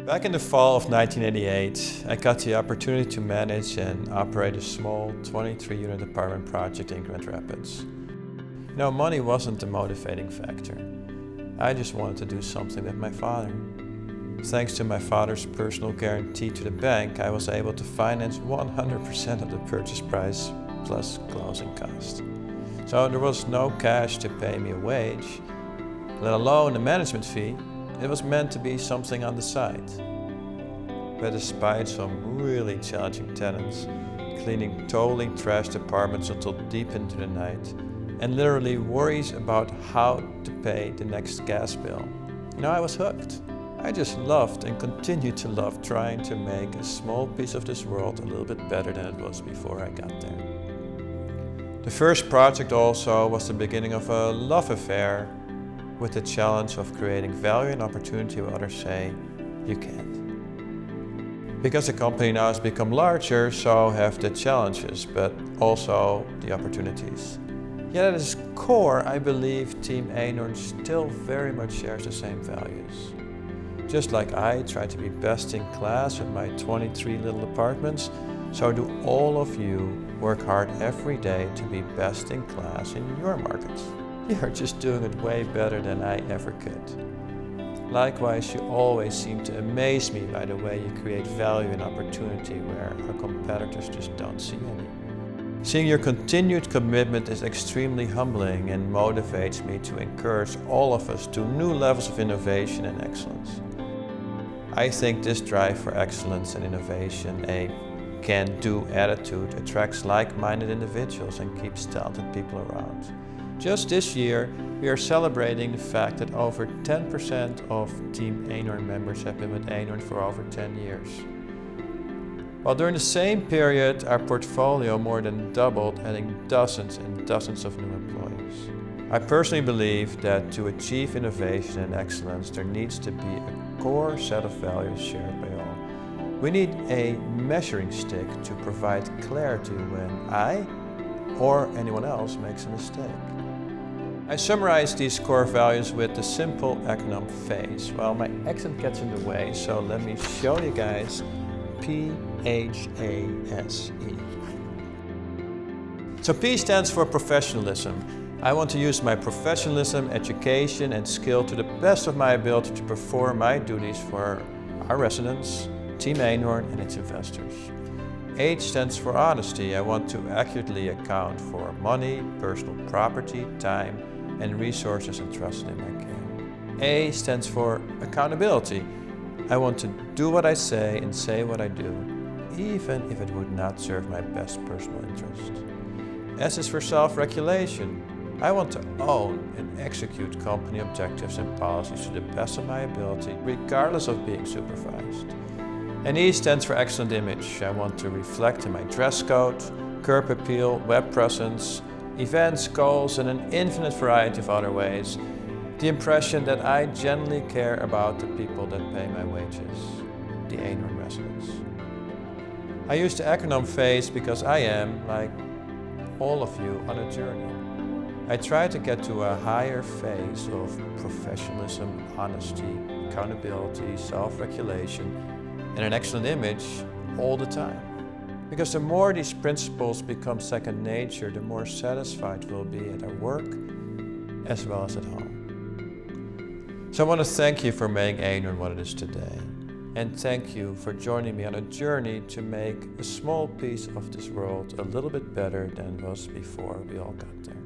Back in the fall of 1988, I got the opportunity to manage and operate a small 23-unit apartment project in Grand Rapids. Money wasn't the motivating factor. I just wanted to do something with my father. Thanks to my father's personal guarantee to the bank, I was able to finance 100% of the purchase price plus closing costs. So there was no cash to pay me a wage, let alone a management fee. It was meant to be something on the side. But despite some really challenging tenants, cleaning totally trashed apartments until deep into the night, and literally worries about how to pay the next gas bill, I was hooked. I just loved and continued to love trying to make a small piece of this world a little bit better than it was before I got there. The first project also was the beginning of a love affair with the challenge of creating value and opportunity where others say, you can't. Because the company now has become larger, so have the challenges, but also the opportunities. Yet at its core, I believe Team Eenhoorn still very much shares the same values. Just like I try to be best in class with my 23 little apartments, so do all of you work hard every day to be best in class in your markets. You're just doing it way better than I ever could. Likewise, you always seem to amaze me by the way you create value and opportunity where our competitors just don't see any. Seeing your continued commitment is extremely humbling and motivates me to encourage all of us to new levels of innovation and excellence. I think this drive for excellence and innovation, a can-do attitude, attracts like-minded individuals and keeps talented people around. Just this year, we are celebrating the fact that over 10% of Team Eenhoorn members have been with Eenhoorn for over 10 years. While during the same period, our portfolio more than doubled, adding dozens and dozens of new employees. I personally believe that to achieve innovation and excellence, there needs to be a core set of values shared by all. We need a measuring stick to provide clarity when I or anyone else makes a mistake. I summarize these core values with the simple acronym PHASE. Well, my accent gets in the way, so let me show you guys PHASE. So P stands for professionalism. I want to use my professionalism, education, and skill to the best of my ability to perform my duties for our residents, Team Eenhoorn, and its investors. H stands for honesty. I want to accurately account for money, personal property, time, and resources entrusted in my care. A stands for accountability. I want to do what I say and say what I do, even if it would not serve my best personal interest. S is for self-regulation. I want to own and execute company objectives and policies to the best of my ability, regardless of being supervised. And E stands for excellent image. I want to reflect in my dress code, curb appeal, web presence, events, goals, and an infinite variety of other ways, the impression that I genuinely care about the people that pay my wages, the Eenhoorn residents. I use the acronym PHASE because I am, like all of you, on a journey. I try to get to a higher phase of professionalism, honesty, accountability, self-regulation, and an excellent image all the time. Because the more these principles become second nature, the more satisfied we'll be at our work as well as at home. So I want to thank you for making Eenhoorn what it is today. And thank you for joining me on a journey to make a small piece of this world a little bit better than it was before we all got there.